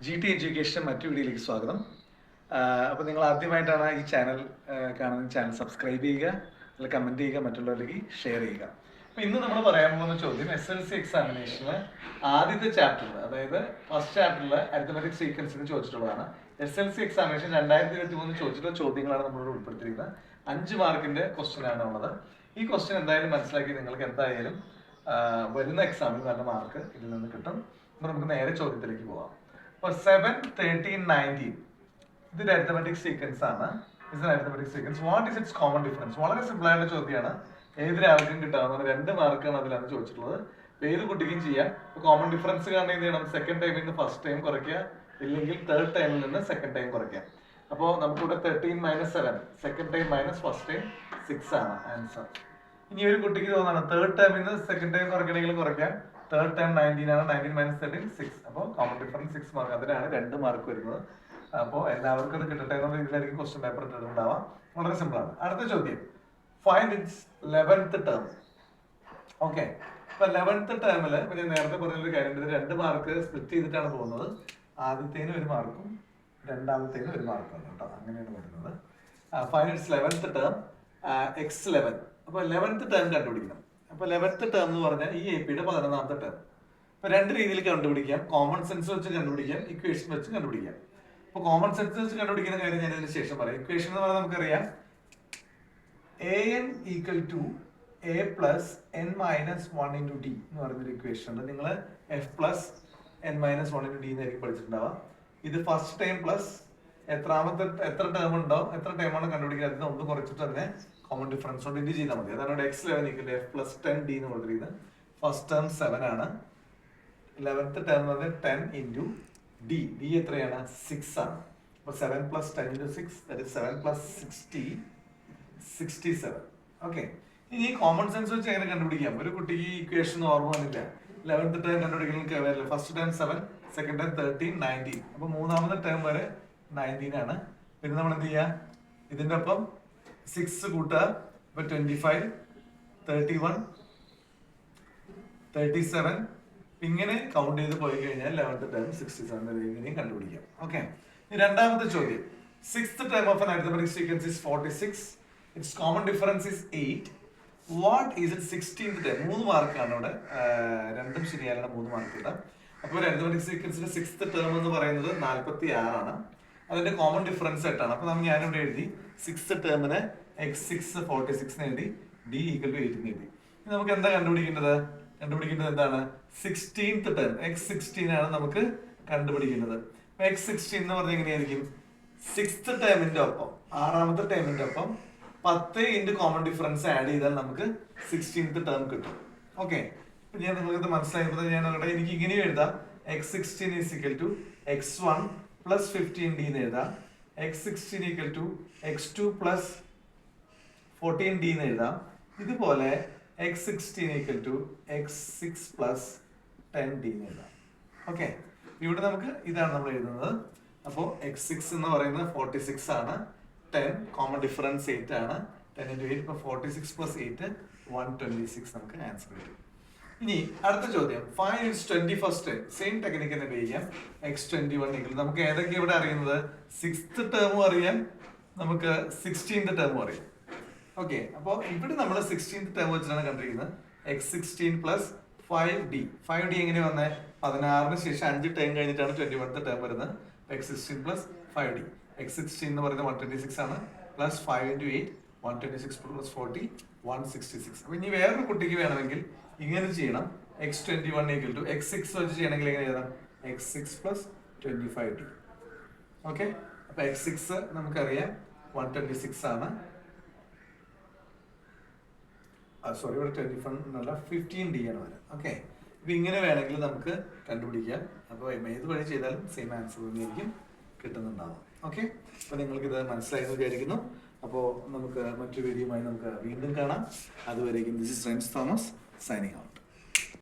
GT education മറ്റു വീഡിയോയിലേക്ക് സ്വാഗതം. അപ്പോൾ നിങ്ങൾ ആദ്യമായിട്ടാണ് ഈ ചാനൽ കാണുന്ന ചാനൽ സബ്സ്ക്രൈബ് ചെയ്യുക, അല്ലെങ്കിൽ കമൻറ്റ് ചെയ്യുക, മറ്റുള്ളവരിലേക്ക് ഷെയർ ചെയ്യുക. അപ്പോൾ ഇന്ന് നമ്മൾ പറയാൻ പോകുന്ന ചോദ്യം SLC എക്സാമിനേഷനിൽ ആദ്യത്തെ ചാപ്റ്ററിൽ, അതായത് ഫസ്റ്റ് ചാപ്റ്ററിൽ അരിത്തമെറ്റിക് സീക്വൻസിന് ചോദിച്ചിട്ടുള്ളതാണ്. SLC എക്സാമിനേഷൻ 2023 ചോദിച്ചിട്ടുള്ള ചോദ്യങ്ങളാണ് നമ്മളിവിടെ ഉൾപ്പെടുത്തിയിരിക്കുന്നത്. 5 മാർക്കിന്റെ ക്വസ്റ്റ്യൻ ആണ് ഉള്ളത്. ഈ ക്വസ്റ്റ്യൻ എന്തായാലും മനസ്സിലാക്കി നിങ്ങൾക്ക് എന്തായാലും വരുന്ന എക്സാമിൽ നല്ല മാർക്ക് ഇതിൽ നിന്ന് കിട്ടും. അപ്പോൾ നമുക്ക് നേരെ ചോദ്യത്തിലേക്ക് പോകാം. അപ്പോൾ 7, 13, 19 ഇതൊരു അരിത്തമെറ്റിക് സീക്വൻസ് ആണ്. Arithmetic sequence. What is it's common difference? വളരെ സിമ്പിൾ ആയിട്ടുള്ള ചോദ്യമാണ്. ഏതൊരാൾക്കും കിട്ടാവുന്ന 2 മാർക്കാണ് അതിലാണ് ചോദിച്ചിട്ടുള്ളത്. ഏത് കുട്ടിക്കും ചെയ്യാം. കോമൺ ഡിഫറൻസ് കാണാൻ എന്ത് ചെയ്യണം? സെക്കൻഡ് ടൈമിൽ നിന്ന് ഫസ്റ്റ് ടൈം കുറയ്ക്കുക, ഇല്ലെങ്കിൽ തേർഡ് ടൈമിൽ നിന്ന് സെക്കൻഡ് ടൈം കുറയ്ക്കുക. അപ്പോൾ നമുക്കിവിടെ 13 - 7, second time minus first time 6 ആണ് ആൻസർ. ഇനി ഒരു കുട്ടിക്ക് തോന്നാണ് തേർഡ് ടൈമിൽ നിന്ന് സെക്കൻഡ് ടൈം കുറയ്ക്കണമെങ്കിൽ കുറയ്ക്കാം. തേർഡ് ടൈം 19 ആണ്. 19 - 13 6. അപ്പോൾ കോമൺ ഡിഫറൻസ് 6 മാർക്ക്. അതിനാണ് 2 മാർക്ക് വരുന്നത്. അപ്പോൾ എല്ലാവർക്കും അത് കിട്ടട്ടെ എന്നുള്ള രീതിയിലായിരിക്കും ക്വസ്റ്റ്യൻ പേപ്പർ ഇട്ടിട്ടുണ്ടാവാം. വളരെ സിമ്പിൾ ആണ്. അടുത്ത ചോദ്യം, find it's 11th term. Okay, അപ്പൊ 11th ടേമിൽ ഞാൻ നേരത്തെ പറഞ്ഞൊരു കാര്യം, 2 മാർക്ക് സ്പ്ലിറ്റ് ചെയ്തിട്ടാണ് പോകുന്നത്. ആദ്യത്തേന് 1 മാർക്കും രണ്ടാമത്തേന് 1 മാർക്കും കേട്ടോ, അങ്ങനെയാണ് വരുന്നത്. Find it's 11th term x11. അപ്പൊ 11th ടേം കണ്ടുപിടിക്കണം. അപ്പൊ 11th ടേം എന്ന് പറഞ്ഞാൽ ഈ AP-യുടെ 11ാമത്തെ ടേം. അപ്പൊ 2 രീതിയിൽ കണ്ടുപിടിക്കാം. കോമൺ സെൻസ് വെച്ച് കണ്ടുപിടിക്കാം, ഇക്വേഷൻ വെച്ച് കണ്ടുപിടിക്കാം. അപ്പൊ കോമൺ സെൻസ് വെച്ച് കണ്ടുപിടിക്കുന്ന കാര്യം ഞാൻ ഇതിന് ശേഷം പറയാം. ഇക്വേഷൻ എന്ന് പറഞ്ഞാൽ നമുക്കറിയാം an equal to a plus n minus 1 into d എന്ന് പറയുന്നൊരു ഇക്വേഷൻ ഉണ്ട്. നിങ്ങൾ f plus n minus 1 into d എന്നായിരിക്കും പഠിച്ചിട്ടുണ്ടാവുക. ഇത് ഫസ്റ്റ് ടൈം പ്ലസ് എത്ര ടേം ഉണ്ടോ, എത്ര ടൈമാണ് കണ്ടുപിടിക്കുക, അതിന് ഒന്ന് കുറച്ചിട്ട് അതിനെ കോമൺ ഡിഫറൻസ് കൊണ്ട് ഇൻഡ് ചെയ്താൽ മതി. അതാണ് x11 equal to f plus 10d എന്ന് കൊടുത്തിരിക്കുന്നത്. ഫസ്റ്റ് ടേം 7 ആണ്. 11th ടേം എന്ന് പറഞ്ഞാൽ 10 into d. d എത്രയാണ്? 6 ആണ്. അപ്പൊ 7 plus 10 into 6, that is 7 plus 60, 67. Okay, ഇനി കോമൺ സെൻസ് വെച്ച് എങ്ങനെ കണ്ടുപിടിക്കാം? ഒരു കുട്ടിക്ക് ഈ ഇക്വേഷൻ ഓർമ്മ വന്നില്ല. 11th ടേം കണ്ടുപിടിക്കുന്ന ഫസ്റ്റ് ടേം 7, സെക്കൻഡ് ടേം 13, 19. അപ്പൊ മൂന്നാമത്തെ ടേം വരെ 19 ആണ്. പിന്നെ നമ്മൾ എന്ത് ചെയ്യാ? ഇതിന്റെ ഒപ്പം 6 കൂട്ടുക. ഇപ്പൊ 25, 31, 37 ഇങ്ങനെ കൗണ്ട് ചെയ്ത് പോയി കഴിഞ്ഞാൽ 11th ടേം 67 ഇങ്ങനെയും കണ്ടുപിടിക്കാം. ഓക്കെ, രണ്ടാമത്തെ ചോദ്യം, 6th term of an arithmetic sequence is 46. Its common difference is 8. What is its 16th term? 3 മാർക്കാണ് ഇവിടെ. രണ്ടും ശരിയായാണ്, 3 മാർക്ക് കിട്ടാം. അപ്പോൾ ഒരു അരിത്തമെറ്റിക് സീക്വൻസിന്റെ 6th ടേം എന്ന് പറയുന്നത് 46 ആണ്. അതിന്റെ കോമൺ ഡിഫറൻസ് 8 ആണ്. അപ്പൊ ഞാനിവിടെ എഴുതി 6th ടേമിന് x6 46 എഴുതി, d equal to 8 എഴുതി. ഇനി നമുക്ക് എന്താ കണ്ടുപിടിക്കേണ്ടത്? എന്താണ്? 16th ടേം x16 ആണ് നമുക്ക് കണ്ടുപിടിക്കേണ്ടത്. x16 എന്ന് പറഞ്ഞാൽ എങ്ങനെയായിരിക്കും? 6th ടേമിന്റെ ഒപ്പം 6ാമത്തെ ടേമിന്റെ ഒപ്പം 10 ഇൻറ്റു കോമൺ ഡിഫറൻസ് ആഡ് ചെയ്താൽ നമുക്ക് 16th ടേം കിട്ടും. ഓക്കെ, ഞാൻ നിങ്ങൾക്ക് മനസ്സിലായപ്പോൾ ഞാൻ എനിക്ക് ഇങ്ങനെ എഴുതാം. x16 is equal to x1 plus 15d എന്ന് എഴുതാം. x16 equal to x2 plus 14d എന്ന് എഴുതാം. ഇതുപോലെ x16 equal to x6 plus 10d എന്ന് എഴുതാം. ഓക്കെ, ഇവിടെ നമുക്ക് ഇതാണ് നമ്മൾ എഴുതുന്നത്. അപ്പോൾ x6 എന്ന് പറയുന്നത് 46 ആണ്. 10 കോമൺ ഡിഫറൻസ് 8 ആണ്. 10 into 8, ഇപ്പോൾ 46 plus 8 126 നമുക്ക് ആൻസർ കിട്ടും. ഇനി അടുത്ത ചോദ്യം, find it's 21st term. Same technique തന്നെ ഉപയോഗിക്കാം. x21 equal, നമുക്ക് ഏതൊക്കെ ഇവിടെ അറിയുന്നത്? 6th ടേമും അറിയാം, നമുക്ക് 16th ടേമും അറിയാം. ഓക്കെ, അപ്പോൾ ഇവിടെ നമ്മൾ 16th ടേം വെച്ചിട്ടാണ് കണ്ടിരിക്കുന്നത്. x16 plus 5d. 5d എങ്ങനെ വന്നേ? 16ന് ശേഷം 5 ടൈം കഴിഞ്ഞിട്ടാണ് 21th ടേം വരുന്നത്. x16 plus 5d. x16 എന്ന് പറയുന്നത് 126 ആണ്. Plus 5 into 8, 126 plus 40, 166. അപ്പൊ ഇനി വേറൊരു കുട്ടിക്ക് വേണമെങ്കിൽ ഇങ്ങനെ ചെയ്യണം. x21 equal to x6 വെച്ച് ചെയ്യണമെങ്കിൽ എങ്ങനെ എഴുതാം? x6 plus 25d. ഓക്കെ, അപ്പൊ x6 നമുക്കറിയാം 126 ആണ്. സോറി, ഇവിടെ 21 എന്നല്ല 15d ആണ് വരാം. ഓക്കെ, ഇപ്പൊ ഇങ്ങനെ വേണമെങ്കിൽ നമുക്ക് കണ്ടുപിടിക്കാം. അപ്പോൾ ഏത് വഴി ചെയ്താലും സെയിം ആൻസർ തന്നെയായിരിക്കും കിട്ടുന്നുണ്ടാവും. ഓക്കെ, അപ്പോൾ നിങ്ങൾക്കിത് മനസ്സിലായെന്ന് വിചാരിക്കുന്നു. അപ്പോൾ നമുക്ക് മറ്റൊരു വീഡിയോയുമായി നമുക്ക് വീണ്ടും കാണാം. അതുവരേക്കും this is rinse Thomas signing out.